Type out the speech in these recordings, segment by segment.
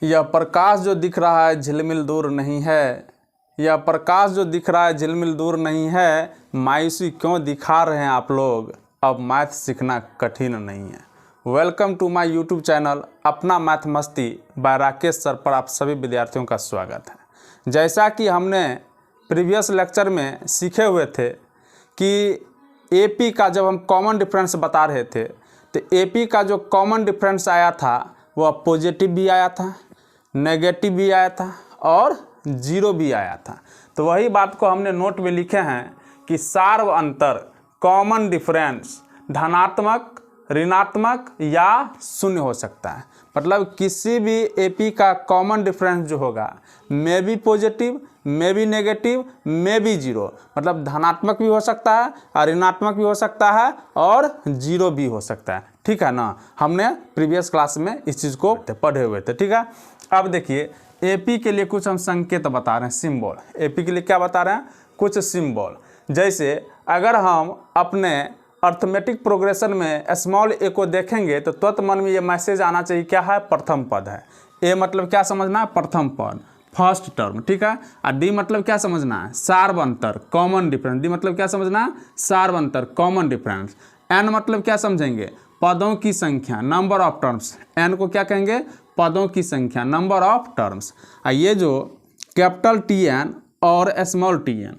यह प्रकाश जो दिख रहा है झिलमिल दूर नहीं है, यह प्रकाश जो दिख रहा है झिलमिल दूर नहीं है, मायूसी क्यों दिखा रहे हैं आप लोग, अब मैथ सीखना कठिन नहीं है। Welcome to my YouTube channel अपना मैथ मस्ती बाय राकेश सर पर आप सभी विद्यार्थियों का स्वागत है। जैसा कि हमने प्रीवियस लेक्चर में सीखे हुए थे कि एपी का जब हम कॉमन डिफरेंस बता रहे थे तो एपी का जो कॉमन डिफरेंस आया था वह पॉजिटिव भी आया था, नेगेटिव भी आया था और जीरो भी आया था। तो वही बात को हमने नोट में लिखे हैं कि सार्व अंतर कॉमन डिफरेंस धनात्मक, ऋणात्मक या शून्य हो सकता है। मतलब किसी भी एपी का कॉमन डिफरेंस जो होगा may be positive, may be negative, may be zero, मतलब धनात्मक भी हो सकता है और ऋणात्मक भी हो सकता है और जीरो भी हो सकता है। ठीक है ना, हमने प्रीवियस क्लास में इस चीज़ को पढ़े हुए थे। ठीक है, अब देखिए एपी के लिए कुछ हम संकेत बता रहे हैं, सिंबल। एपी के लिए क्या बता रहे हैं? कुछ सिंबल। जैसे अगर हम अपने अर्थमेटिक प्रोग्रेशन में स्मॉल ए को देखेंगे तो तुरंत मन में ये मैसेज आना चाहिए, क्या है? प्रथम पद है। ए मतलब क्या समझना है? प्रथम पद, फर्स्ट टर्म। ठीक है, और डी मतलब क्या समझना है? सार्व अंतर, कॉमन डिफरेंस। डी मतलब क्या समझना है? सार्व अंतर, कॉमन डिफरेंस। एन मतलब क्या समझेंगे? पदों की संख्या, नंबर ऑफ टर्म्स। एन को क्या कहेंगे? पदों की संख्या, नंबर ऑफ टर्म्स। ये जो कैपिटल टी एन और small T N,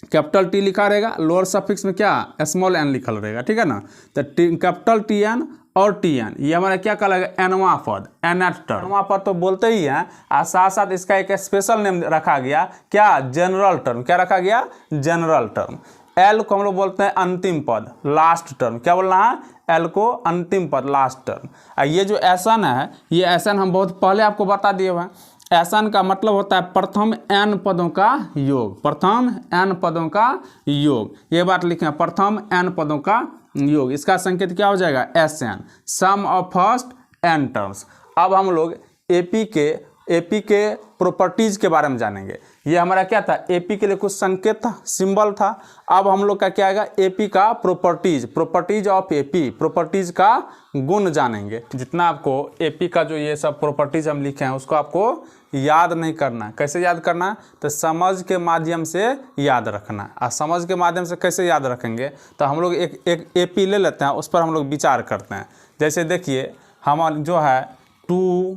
capital T लिखा रहेगा, लोअर सफिक्स में क्या? स्मॉल एन लिखल रहेगा। ठीक है ना, तो कैपिटल टी एन और टी एन ये हमारा क्या कहलाएगा? एनवा पद, एनथ टर्म। एनवा पद तो बोलते ही हैं और साथ साथ इसका एक स्पेशल नेम रखा गया, क्या? General term. क्या रखा गया? General term. एल को हम लोग बोलते हैं अंतिम पद, लास्ट टर्म। क्या बोलना है? एल को अंतिम पद, लास्ट टर्म। ये जो एसन है, ये एसन हम बहुत पहले आपको बता दिए हुए हैं। एसन का मतलब होता है प्रथम एन पदों का योग, प्रथम एन पदों का योग। ये बात लिखें, प्रथम एन पदों का योग। इसका संकेत क्या हो जाएगा? S N, sum of first N terms. अब हम लोग एपी के प्रॉपर्टीज के बारे में जानेंगे। ये हमारा क्या था? एपी के लिए कुछ संकेत था, सिंबल था। अब हम लोग का क्या आएगा? एपी का प्रॉपर्टीज ऑफ एपी, प्रॉपर्टीज का गुण जानेंगे। जितना आपको एपी का जो ये सब प्रॉपर्टीज हम लिखे हैं उसको आपको याद नहीं करना है। कैसे याद करना है? तो समझ के माध्यम से याद रखना है। और समझ के माध्यम से कैसे याद रखेंगे? तो हम लोग एक एपी ले लेते हैं, उस पर हम लोग विचार करते हैं। जैसे देखिए हम जो है 2,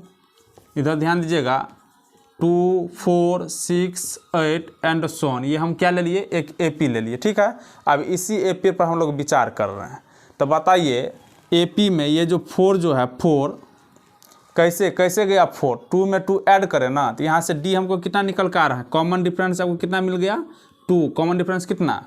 इधर ध्यान दीजिएगा, 2, 4, 6, 8 एंड सो ऑन, ये हम क्या ले लिए? एक एपी ले लिए। ठीक है, अब इसी एपी पर हम लोग विचार कर रहे हैं। तो बताइए एपी में ये जो 4 जो है, 4 कैसे गया? 4 2 में 2 ऐड करें ना, तो यहाँ से डी हमको कितना निकल कर आ रहा है? कॉमन डिफरेंस आपको कितना मिल गया? 2। कॉमन डिफरेंस कितना?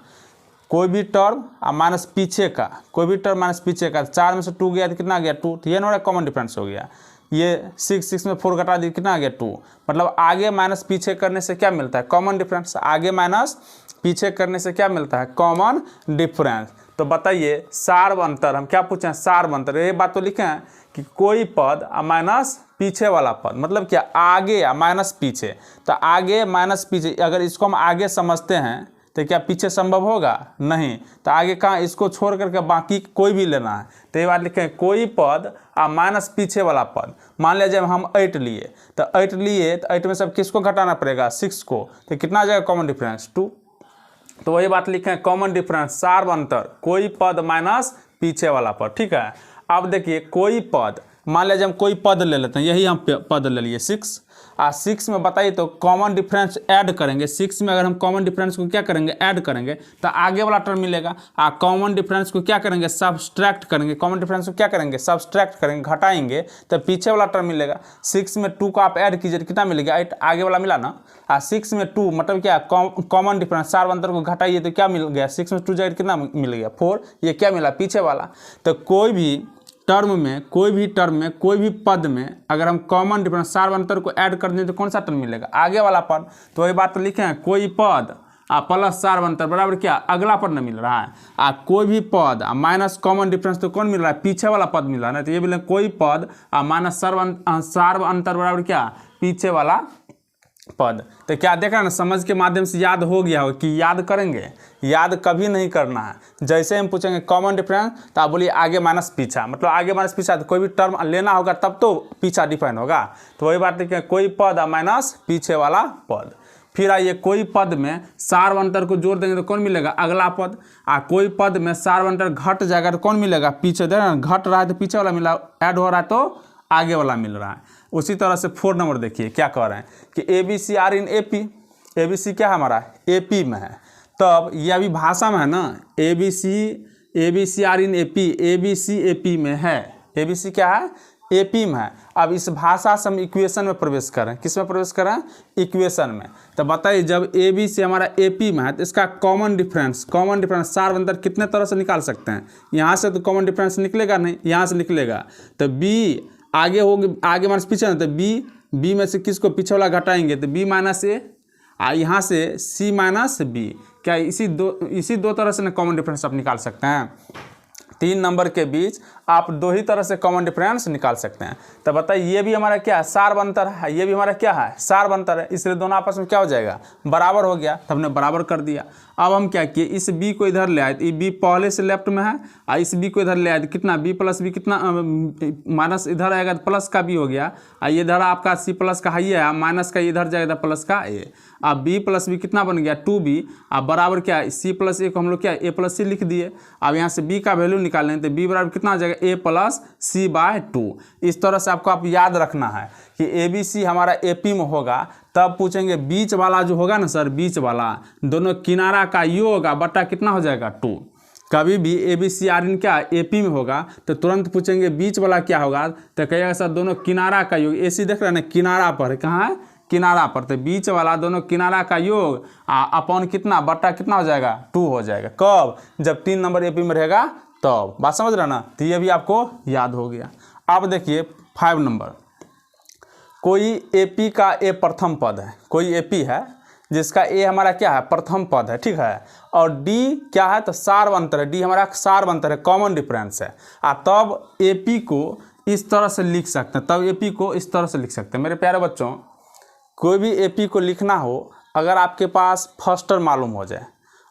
कोई भी टर्म माइनस पीछे का, कोई भी टर्म माइनस पीछे का। 4 में से 2 गया तो कितना गया? 2। तो ये हमारा कॉमन डिफरेंस हो गया। ये 6 में 4 घटा दी, कितना आ गया? 2। मतलब आगे माइनस पीछे करने से क्या मिलता है? Common difference. आगे माइनस पीछे करने से क्या मिलता है? Common difference. तो बताइए सार्व अंतर, हम क्या पूछे हैं? सार्व अंतर। ये बात तो लिखे हैं कि कोई पद माइनस पीछे वाला पद, मतलब क्या? आगे माइनस पीछे। तो आगे माइनस पीछे, अगर इसको हम आगे समझते हैं तो क्या पीछे संभव होगा? नहीं। तो आगे कहाँ? इसको छोड़ करके बाकी कोई भी लेना है। तो ये बात लिखें, कोई पद माइनस पीछे वाला पद। मान लीजिए हम 8 लिए, तो 8 लिए तो 8 में सब किसको घटाना पड़ेगा? 6 को। तो कितना आ जाएगा कॉमन डिफरेंस? 2। तो वही बात लिखें, कॉमन डिफरेंस, सार्व अंतर, कोई पद माइनस पीछे वाला पद। ठीक है, अब देखिए कोई पद, मान लीजिए हम कोई पद ले लेते हैं, यही हम पद ले लिए 6। 6 में बताइए तो कॉमन डिफरेंस ऐड करेंगे। 6 में अगर हम कॉमन डिफरेंस को क्या करेंगे? ऐड करेंगे, तो आगे वाला टर्म मिलेगा। कॉमन डिफरेंस को क्या करेंगे? सब्सट्रैक्ट करेंगे। कॉमन डिफरेंस को क्या करेंगे? सब्सट्रैक्ट करेंगे, घटाएंगे, तो पीछे वाला टर्म मिलेगा। 6 में 2 को आप ऐड कीजिए, कितना मिलेगा? 8। आगे वाला मिला ना। 6 में 2 मतलब क्या? कॉमन डिफरेंस, सार्व अंतर को घटाइए तो क्या मिल गया? 6 में 2 जाए कितना मिल गया? 4। ये क्या मिला? पीछे वाला। तो कोई भी टर्म में, कोई भी पद में अगर हम कॉमन डिफरेंस, सार्व अंतर को ऐड कर दें तो कौन सा टर्म मिलेगा? आगे वाला पद। तो वही बात तो लिखे हैं, कोई पद प्लस सार्व अंतर बराबर क्या? अगला पद न मिल रहा है। कोई भी पद माइनस कॉमन डिफरेंस तो कौन मिल रहा है? पीछे वाला पद मिल रहा है ना। तो ये बोले कोई पद माइनस सार्व अंतर बराबर क्या? पीछे वाला पद। तो क्या देख रहे हैं ना, समझ के माध्यम से याद हो गया हो कि याद करेंगे, याद कभी नहीं करना है। जैसे हम पूछेंगे कॉमन डिफरेंस तो आप बोलिए आगे माइनस पीछा, मतलब आगे माइनस पीछा, तो कोई भी टर्म लेना होगा तब तो पीछा डिफाइन होगा। तो वही बात है कि कोई पद माइनस पीछे वाला पद। फिर आइए, कोई पद में सार अंतर को जोड़ देंगे तो कौन मिलेगा, अगला पद। कोई पद में सार अंतर घट जाएगा तो कौन मिलेगा, पीछे। देख रहे हैं घट रहा है तो पीछे वाला मिला, ऐड हो रहा है तो आगे वाला मिल रहा है। उसी तरह से 4 नंबर देखिए क्या कह रहे हैं कि ABC are in AP। ABC क्या है हमारा, AP में है। तब ये अभी भाषा में है ना, ABC are in AP, ABC AP में है। ABC क्या है, AP में है। अब इस भाषा से हम इक्वेशन में प्रवेश करें, किस में प्रवेश करें, इक्वेशन में। तो बताइए जब ABC हमारा AP में है तो इसका कॉमन डिफरेंस सार अंतर कितने तरह से निकाल सकते हैं। यहाँ से तो कॉमन डिफरेंस निकलेगा नहीं, यहाँ से निकलेगा। तो B आगे होगी, आगे माइनस पीछे ना, तो B में से किसको पीछे वाला घटाएंगे तो B माइनस A, यहाँ से C माइनस B। क्या इसी दो तरह से ना कॉमन डिफरेंस आप निकाल सकते हैं। 3 नंबर के बीच आप 2 ही तरह से कॉमन डिफरेंस निकाल सकते हैं। तो बताइए ये भी हमारा क्या है, सार अंतर है, ये भी हमारा क्या है, सार अंतर है। इसलिए दोनों आपस में क्या हो जाएगा, बराबर हो गया। तो हमने बराबर कर दिया। अब हम क्या किए, इस B को इधर ले आए, तो ये B पहले से लेफ्ट में है, और इस B को इधर ले आए तो कितना B प्लस B कितना, माइनस इधर आएगा तो प्लस का B हो गया। ये इधर आपका C प्लस का हाई है, माइनस का इधर जाएगा तो प्लस का A। अब B प्लस B कितना बन गया 2B। अब बराबर क्या है, C प्लस A को हम लोग क्या A प्लस C लिख दिए। अब यहाँ से B का वैल्यू निकालें तो B बराबर कितना आ जाएगा, A प्लस C बाय 2। इस तरह से आपको आप याद रखना है कि ABC हमारा AP में होगा। तब पूछेंगे बीच वाला जो होगा ना सर, बीच वाला दोनों किनारा का योग बटा कितना हो जाएगा 2। कभी भी ABC आर इन क्या AP में होगा तो तुरंत पूछेंगे बीच वाला क्या होगा, तो कहेगा सर दोनों किनारा का योग। AC देख रहे हैं ना, किनारा पर, कहाँ है, किनारा पर। तो बीच वाला दोनों किनारा का योग अपॉन कितना, बटा कितना हो जाएगा 2 हो जाएगा। कब, जब 3 नंबर AP में रहेगा तब। बात समझ रहे ना, तो ये भी आपको याद हो गया। अब देखिए 5 नंबर, कोई AP का A प्रथम पद है, कोई AP है जिसका A हमारा क्या है, प्रथम पद है, ठीक है। और D क्या है, तो सार अंतर है, D हमारा सार अंतर है, कॉमन डिफरेंस है। तब AP को इस तरह से लिख सकते हैं, तब AP को इस तरह से लिख सकते हैं। मेरे प्यारे बच्चों, कोई भी AP को लिखना हो, अगर आपके पास फर्स्ट टर्म मालूम हो जाए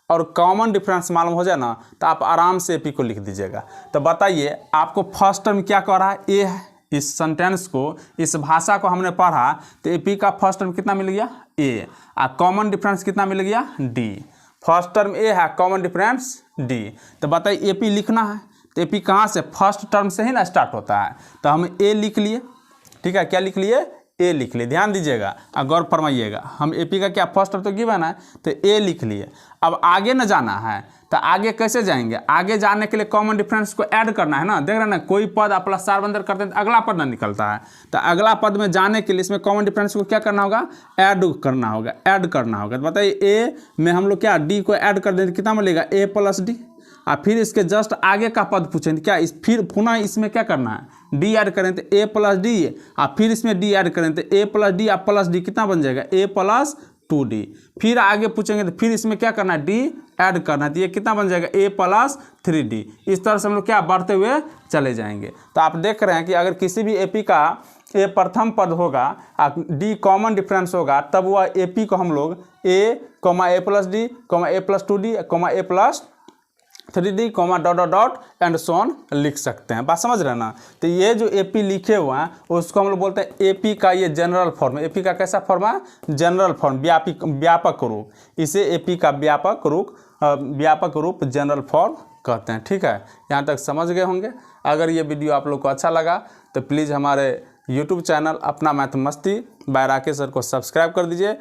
और कॉमन डिफरेंस मालूम हो जाए ना, तो आप आराम से AP को लिख दीजिएगा। तो बताइए आपको फर्स्ट टर्म क्या कह रहा है, A है। इस सेंटेंस को, इस भाषा को हमने पढ़ा तो AP का फर्स्ट टर्म कितना मिल गया, A। कॉमन डिफरेंस कितना मिल गया, D। फर्स्ट टर्म A है, कॉमन डिफरेंस D। तो बताइए AP लिखना है तो AP कहाँ से, फर्स्ट टर्म से ही ना स्टार्ट होता है। तो हम A लिख लिए, ठीक है, क्या लिख लिए, A लिख लिए। ध्यान दीजिएगा, गौर फरमाइएगा, हम AP का क्या फर्स्ट टर्म तो गिवन है तो A लिख लिए। अब आगे न जाना है तो आगे कैसे जाएंगे, आगे जाने के लिए कॉमन डिफरेंस को ऐड करना है ना। देख रहे ना, कोई पद आप प्लस सार अंतर करते हैं तो अगला पद ना निकलता है। तो अगला पद में जाने के लिए इसमें कॉमन डिफरेंस को क्या करना होगा, ऐड करना होगा, ऐड करना होगा। तो बताइए A में हम लोग क्या D को ऐड कर दें तो कितना मिलेगा, A प्लस D। फिर इसके जस्ट आगे का पद पूछें क्या, फिर पुनः इसमें क्या करना है, D ऐड करें तो A प्लस D, फिर इसमें D ऐड करें तो A plus D plus D कितना बन जाएगा, A प्लस 2D। फिर आगे पूछेंगे तो फिर इसमें क्या करना है, D ऐड करना है, तो ये कितना बन जाएगा, A प्लस 3D। इस तरह से हम लोग क्या बढ़ते हुए चले जाएंगे। तो आप देख रहे हैं कि अगर किसी भी AP का A प्रथम पद होगा, D कॉमन डिफरेंस होगा, तब वह AP को हम लोग A plus D, A plus 2D, A plus 3D, dot dot dot and so on लिख सकते हैं। बात समझ रहे हैं ना। तो ये जो AP लिखे हुए हैं उसको हम लोग बोलते हैं AP का ये जनरल फॉर्म। AP का कैसा फॉर्म है, जनरल फॉर्म, व्यापक रूप। इसे AP का व्यापक रूप जनरल फॉर्म कहते हैं, ठीक है। यहाँ तक समझ गए होंगे। अगर ये वीडियो आप लोग को अच्छा लगा तो प्लीज़ हमारे YouTube चैनल अपना मैथ मस्ती बाय राकेश सर को सब्सक्राइब कर दीजिए